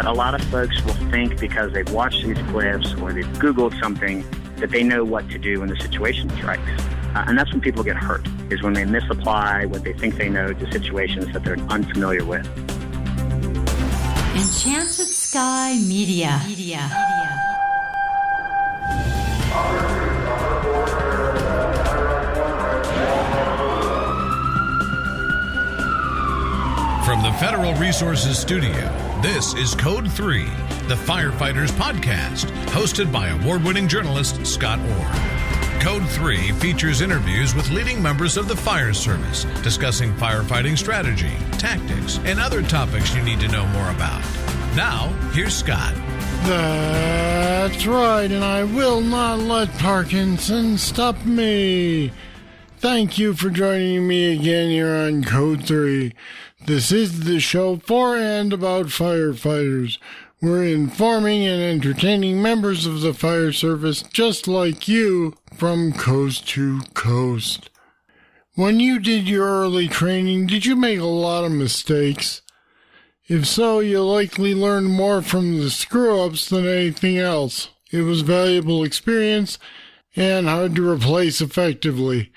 A lot of folks will think because they've watched these clips or they've Googled something that they know what to do when the situation strikes. And that's when people get hurt, is when they misapply what they think they know to situations that they're unfamiliar with. Enchanted Sky Media. From the Federal Resources Studio, this is Code 3, the Firefighters podcast, hosted by award-winning journalist Scott Orr. Code 3 features interviews with leading members of the fire service, discussing firefighting strategy, tactics, and other topics you need to know more about. Now, here's Scott. That's right, and I will not let Parkinson stop me. Thank you for joining me again here on Code 3. This is the show for and about firefighters. We're informing and entertaining members of the fire service just like you from coast to coast. When you did your early training, did you make a lot of mistakes? If so, you likely learned more from the screw-ups than anything else. It was valuable experience and hard to replace effectively.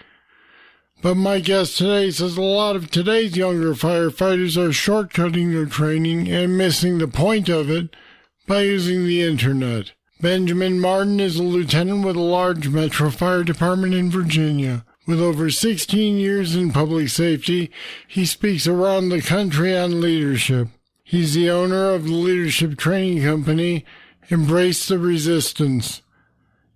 But my guest today says a lot of today's younger firefighters are shortcutting their training and missing the point of it by using the internet. Benjamin Martin is a lieutenant with a large metro fire department in Virginia. With over 16 years in public safety, he speaks around the country on leadership. He's the owner of the leadership training company, Embrace the Resistance.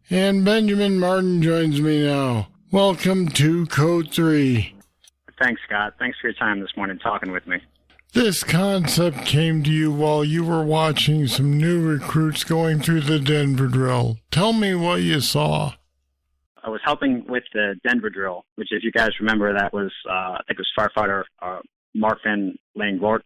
And Benjamin Martin joins me now. Welcome to Code 3. Thanks, Scott. Thanks for your time this morning talking with me. This concept came to you while you were watching some new recruits going through the Denver drill. Tell me what you saw. I was helping with the Denver drill, which, if you guys remember, that was, I think it was firefighter Marvin Langvort,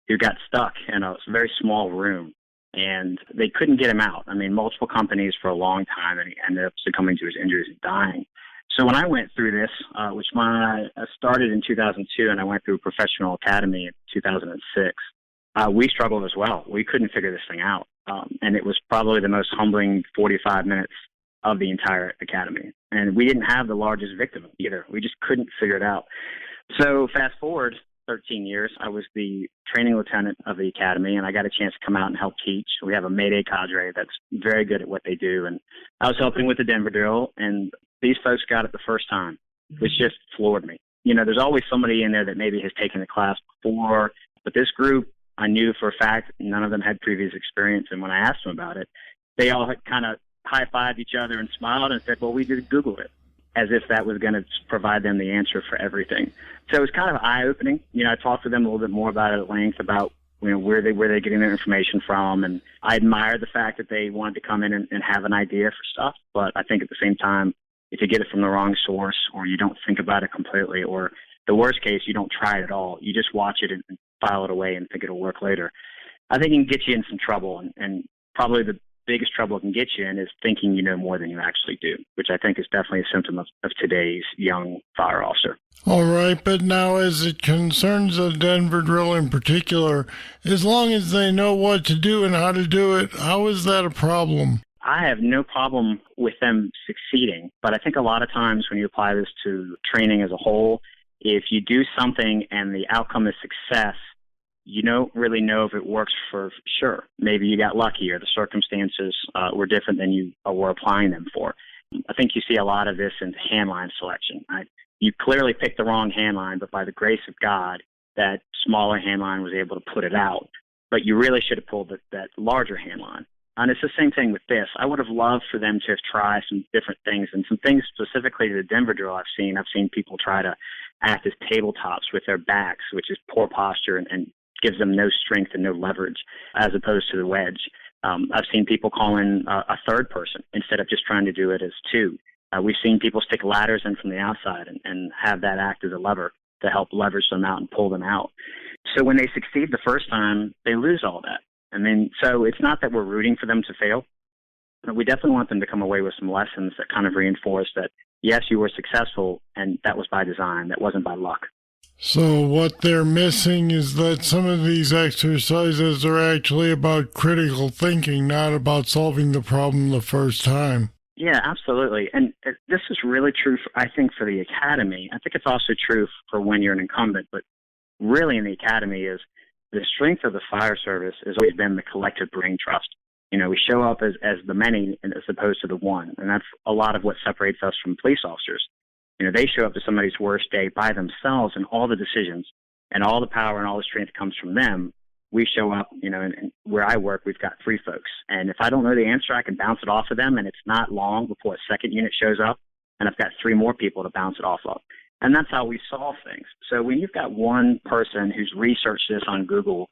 who got stuck in a very small room, and they couldn't get him out. I mean, multiple companies for a long time, and he ended up succumbing to his injuries and dying. So when I went through this, which I started in 2002, and I went through a professional academy in 2006, we struggled as well. We couldn't figure this thing out, and it was probably the most humbling 45 minutes of the entire academy. And we didn't have the largest victim either. We just couldn't figure it out. So fast forward 13 years, I was the training lieutenant of the academy, and I got a chance to come out and help teach. We have a Mayday cadre that's very good at what they do, and I was helping with the Denver drill, and these folks got it the first time, which just floored me. You know, there's always somebody in there that maybe has taken the class before, but this group, I knew for a fact none of them had previous experience, and when I asked them about it, they all kind of high-fived each other and smiled and said, well, we did Google it, as if that was going to provide them the answer for everything. So it was kind of eye-opening. You know, I talked to them a little bit more about it at length, about, you know, where they're getting their information from, and I admired the fact that they wanted to come in and have an idea for stuff, but I think at the same time, if you get it from the wrong source, or you don't think about it completely, or the worst case, you don't try it at all, you just watch it and file it away and think it'll work later, I think it can get you in some trouble, and probably the biggest trouble it can get you in is thinking you know more than you actually do, which I think is definitely a symptom of today's young fire officer. All right, but now as it concerns the Denver drill in particular, as long as they know what to do and how to do it, how is that a problem? I have no problem with them succeeding, but I think a lot of times when you apply this to training as a whole, if you do something and the outcome is success, you don't really know if it works for sure. Maybe you got lucky, or the circumstances were different than you were applying them for. I think you see a lot of this in handline selection. Right? You clearly picked the wrong handline, but by the grace of God, that smaller handline was able to put it out. But you really should have pulled that larger handline. And it's the same thing with this. I would have loved for them to have tried some different things, and some things specifically to the Denver drill I've seen people try to act as tabletops with their backs, which is poor posture and gives them no strength and no leverage, as opposed to the wedge. I've seen people call in a third person instead of just trying to do it as two. We've seen people stick ladders in from the outside and have that act as a lever to help leverage them out and pull them out. So when they succeed the first time, they lose all that. I mean, so it's not that we're rooting for them to fail. But we definitely want them to come away with some lessons that kind of reinforce that, yes, you were successful, and that was by design. That wasn't by luck. So what they're missing is that some of these exercises are actually about critical thinking, not about solving the problem the first time. Yeah, absolutely. And this is really true, I think, for the academy. I think it's also true for when you're an incumbent, but really in the academy is the strength of the fire service has always been the collective brain trust. We show up as the many as opposed to the one, and that's a lot of what separates us from police officers. They show up to somebody's worst day by themselves, and all the decisions and all the power and all the strength comes from them. We show up, and where I work, we've got 3 folks. And if I don't know the answer, I can bounce it off of them, and it's not long before a second unit shows up, and I've got 3 more people to bounce it off of. And that's how we solve things. So when you've got one person who's researched this on Google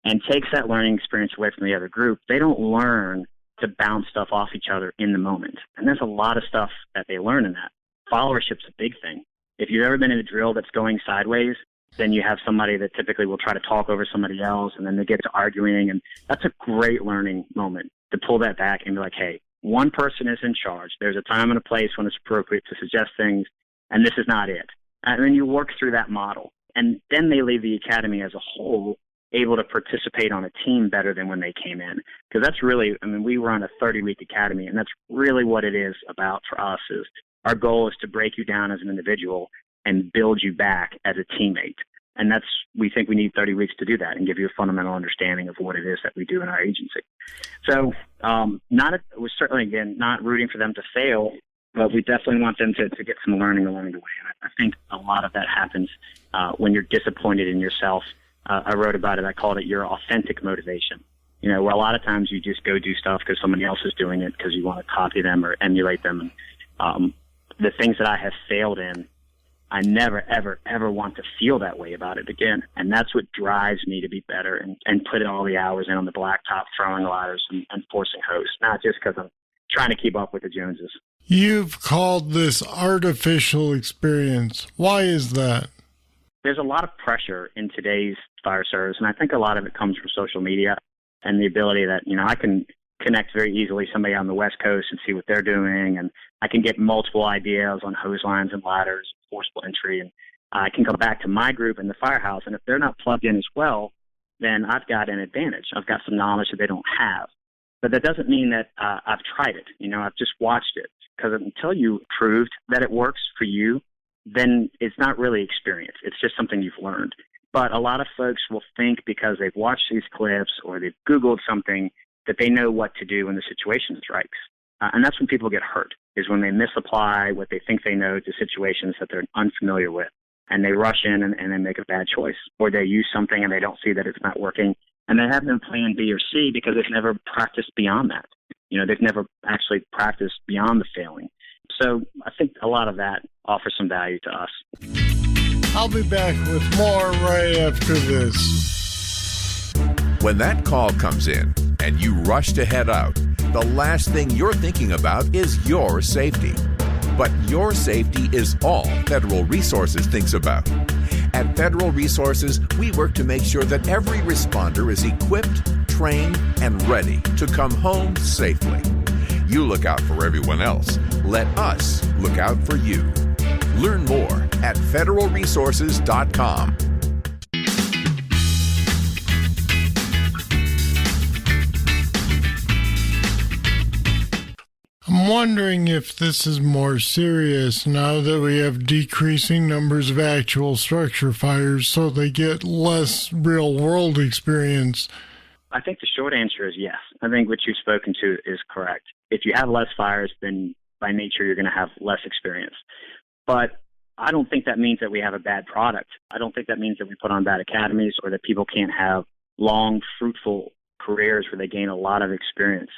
and takes that learning experience away from the other group, they don't learn to bounce stuff off each other in the moment. And there's a lot of stuff that they learn in that. Followership's a big thing. If you've ever been in a drill that's going sideways, then you have somebody that typically will try to talk over somebody else, and then they get to arguing, and that's a great learning moment to pull that back and be like, hey, one person is in charge. There's a time and a place when it's appropriate to suggest things, and this is not it. And then you work through that model, and then they leave the academy as a whole able to participate on a team better than when they came in. Because that's really, we run a 30-week academy, and that's really what it is about for us. Is our goal is to break you down as an individual and build you back as a teammate. And we think we need 30 weeks to do that and give you a fundamental understanding of what it is that we do in our agency. So we're certainly, again, not rooting for them to fail, but we definitely want them to get some learning along the way. And I think a lot of that happens when you're disappointed in yourself. I wrote about it. I called it your authentic motivation. Where a lot of times you just go do stuff because somebody else is doing it because you want to copy them or emulate them. And the things that I have failed in, I never, ever, ever want to feel that way about it again. And that's what drives me to be better and put all the hours in on the blacktop, throwing ladders and forcing hose, not just because I'm trying to keep up with the Joneses. You've called this artificial experience. Why is that? There's a lot of pressure in today's fire service, and I think a lot of it comes from social media and the ability that, I can connect very easily somebody on the West Coast and see what they're doing, and I can get multiple ideas on hose lines and ladders, forcible entry, and I can go back to my group in the firehouse, and if they're not plugged in as well, then I've got an advantage. I've got some knowledge that they don't have. But that doesn't mean that I've tried it. I've just watched it, because until you proved that it works for you, then it's not really experience. It's just something you've learned. But a lot of folks will think because they've watched these clips or they've Googled something that they know what to do when the situation strikes. And that's when people get hurt, is when they misapply what they think they know to situations that they're unfamiliar with. And they rush in and they make a bad choice. Or they use something and they don't see that it's not working. And they have no plan B or C because they've never practiced beyond that. They've never actually practiced beyond the failing. So I think a lot of that offers some value to us. I'll be back with more right after this. When that call comes in and you rush to head out, the last thing you're thinking about is your safety. But your safety is all Federal Resources thinks about. At Federal Resources, we work to make sure that every responder is equipped, trained, and ready to come home safely. You look out for everyone else. Let us look out for you. Learn more at federalresources.com. I'm wondering if this is more serious now that we have decreasing numbers of actual structure fires, so they get less real-world experience. I think the short answer is yes. I think what you've spoken to is correct. If you have less fires, then by nature you're going to have less experience. But I don't think that means that we have a bad product. I don't think that means that we put on bad academies or that people can't have long, fruitful careers where they gain a lot of experience.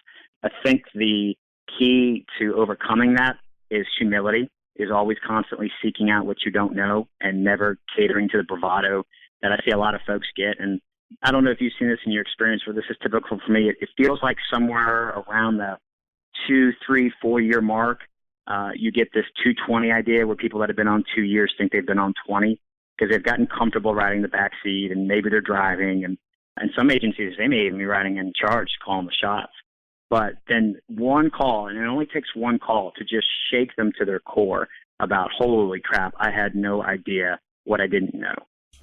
I think the key to overcoming that is humility, is always constantly seeking out what you don't know and never catering to the bravado that I see a lot of folks get. And I don't know if you've seen this in your experience, where this is typical for me. It feels like somewhere around the 2, 3, 4 year mark, you get this 220 idea where people that have been on 2 years think they've been on 20 because they've gotten comfortable riding the back seat and maybe they're driving. And some agencies, they may even be riding in charge, calling the shots. But then one call, and it only takes one call to just shake them to their core about, holy crap, I had no idea what I didn't know.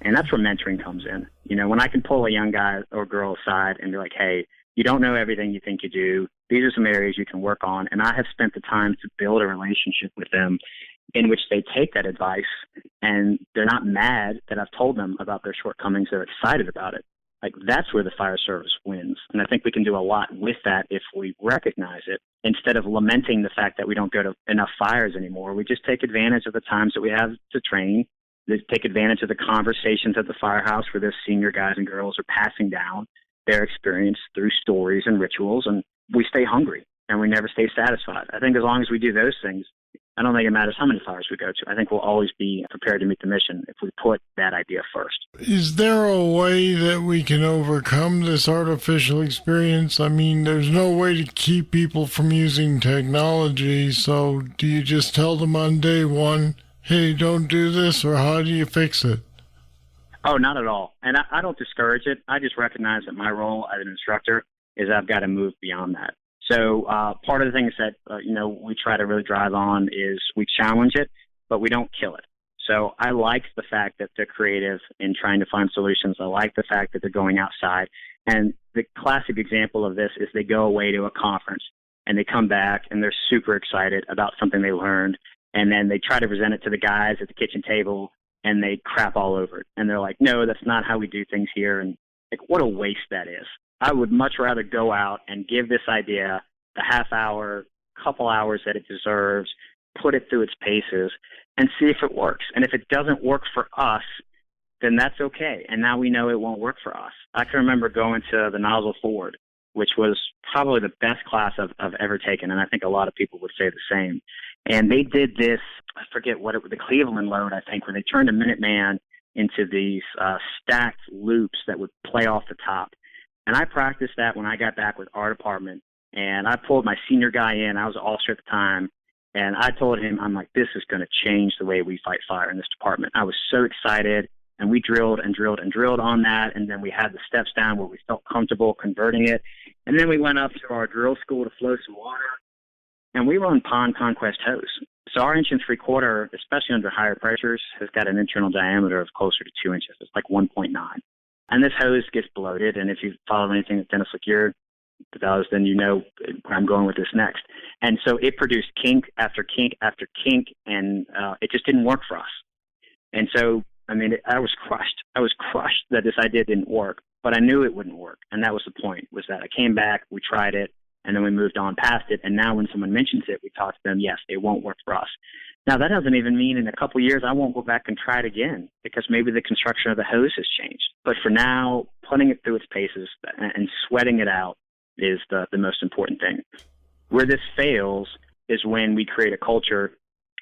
And that's where mentoring comes in. You know, when I can pull a young guy or girl aside and be like, hey, you don't know everything you think you do. These are some areas you can work on. And I have spent the time to build a relationship with them in which they take that advice and they're not mad that I've told them about their shortcomings. They're excited about it. Like, that's where the fire service wins. And I think we can do a lot with that if we recognize it. Instead of lamenting the fact that we don't go to enough fires anymore, we just take advantage of the times that we have to train. Take advantage of the conversations at the firehouse where those senior guys and girls are passing down their experience through stories and rituals, and we stay hungry and we never stay satisfied. I think as long as we do those things, I don't think it matters how many fires we go to. I think we'll always be prepared to meet the mission if we put that idea first. Is there a way that we can overcome this artificial experience? I mean, there's no way to keep people from using technology, so do you just tell them on day one, hey, don't do this, or how do you fix it? Oh, not at all. And I don't discourage it. I just recognize that my role as an instructor is I've got to move beyond that. So part of the things that, we try to really drive on is we challenge it, but we don't kill it. So I like the fact that they're creative in trying to find solutions. I like the fact that they're going outside. And the classic example of this is they go away to a conference and they come back and they're super excited about something they learned. And then they try to present it to the guys at the kitchen table and they crap all over it. And they're like, no, that's not how we do things here. And like, what a waste that is. I would much rather go out and give this idea the half hour, couple hours that it deserves, put it through its paces, and see if it works. And if it doesn't work for us, then that's okay. And now we know it won't work for us. I can remember going to the Nozzle Forward, which was probably the best class I've ever taken, and I think a lot of people would say the same. And they did this, I forget what it was, the Cleveland load, I think, where they turned a Minuteman into these stacked loops that would play off the top. And I practiced that when I got back with our department. And I pulled my senior guy in. I was an officer at the time. And I told him, I'm like, this is going to change the way we fight fire in this department. I was so excited. And we drilled and drilled and drilled on that. And then we had the steps down where we felt comfortable converting it. And then we went up to our drill school to flow some water. And we run Pond Conquest hose. So our 1 3/4, especially under higher pressures, has got an internal diameter of closer to 2 inches. It's like 1.9. And this hose gets bloated. And if you follow anything that Dennis Lacuer does, then you know where I'm going with this next. And so it produced kink after kink after kink, and it just didn't work for us. And so, I mean, I was crushed. I was crushed that this idea didn't work, but I knew it wouldn't work. And that was the point, was that I came back, we tried it, and then we moved on past it. And now when someone mentions it, we talk to them, yes, it won't work for us. Now, that doesn't even mean in a couple of years I won't go back and try it again, because maybe the construction of the hose has changed. But for now, putting it through its paces and sweating it out is the most important thing. Where this fails is when we create a culture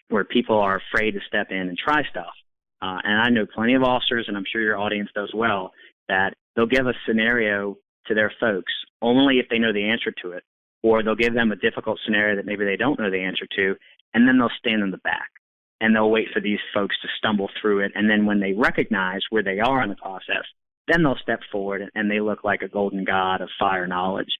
where people are afraid to step in and try stuff. And I know plenty of officers, and I'm sure your audience does well, that they'll give a scenario to their folks only if they know the answer to it, or they'll give them a difficult scenario that maybe they don't know the answer to, and then they'll stand in the back and they'll wait for these folks to stumble through it. And then when they recognize where they are in the process, then they'll step forward and they look like a golden god of fire knowledge.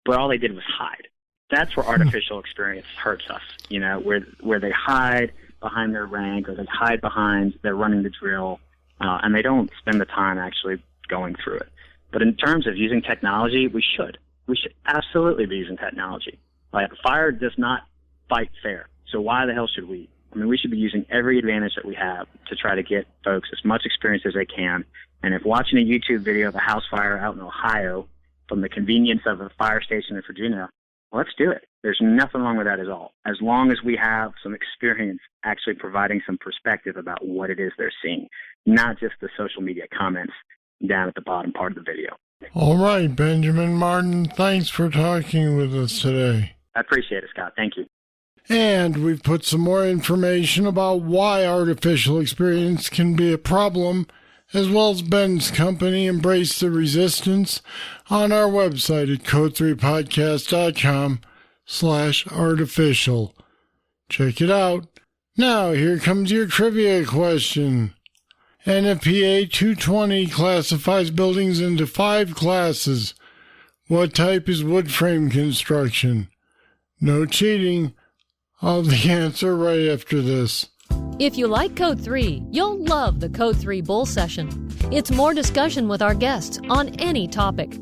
But all they did was hide. That's where artificial experience hurts us, where they hide behind their rank, or they hide behind they're running the drill, and they don't spend the time actually going through it. But in terms of using technology, we should absolutely be using technology. Like, fire does not fight fair. So why the hell should we? I mean, we should be using every advantage that we have to try to get folks as much experience as they can. And if watching a YouTube video of a house fire out in Ohio from the convenience of a fire station in Virginia, well, let's do it. There's nothing wrong with that at all, as long as we have some experience actually providing some perspective about what it is they're seeing, not just the social media comments down at the bottom part of the video. All right, Benjamin Martin, thanks for talking with us today. I appreciate it, Scott. Thank you. And we've put some more information about why artificial experience can be a problem, as well as Ben's company, Embrace the Resistance, on our website at code3podcast.com/artificial. Check it out. Now, here comes your trivia question. NFPA 220 classifies buildings into 5 classes. What type is wood frame construction? No cheating. I'll have the answer right after this. If you like Code 3, you'll love the Code 3 Bull Session. It's more discussion with our guests on any topic.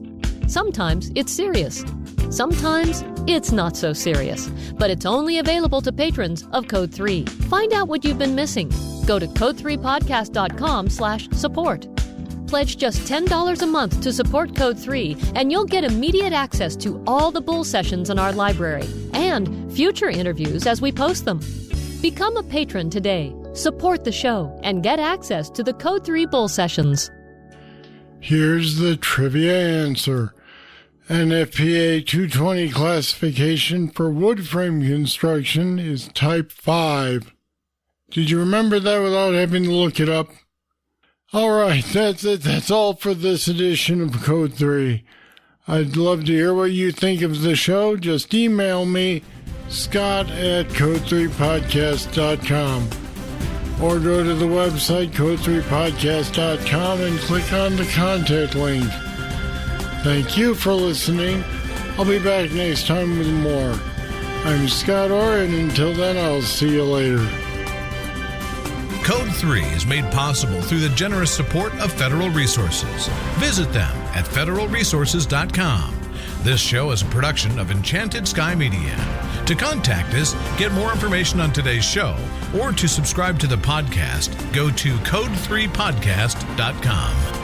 Sometimes it's serious. Sometimes it's not so serious. But it's only available to patrons of Code 3. Find out what you've been missing. Go to code3podcast.com/support. Pledge just $10 a month to support Code 3, and you'll get immediate access to all the Bull Sessions in our library and future interviews as we post them. Become a patron today, support the show, and get access to the Code 3 Bull Sessions. Here's the trivia answer. NFPA 220 classification for wood frame construction is Type 5. Did you remember that without having to look it up? All right, that's it. That's all for this edition of Code 3. I'd love to hear what you think of the show. Just email me, scott@code3podcast.com. Or go to the website, code3podcast.com, and click on the contact link. Thank you for listening. I'll be back next time with more. I'm Scott Orr, and until then, I'll see you later. Code 3 is made possible through the generous support of Federal Resources. Visit them at federalresources.com. This show is a production of Enchanted Sky Media. To contact us, get more information on today's show, or to subscribe to the podcast, go to code3podcast.com.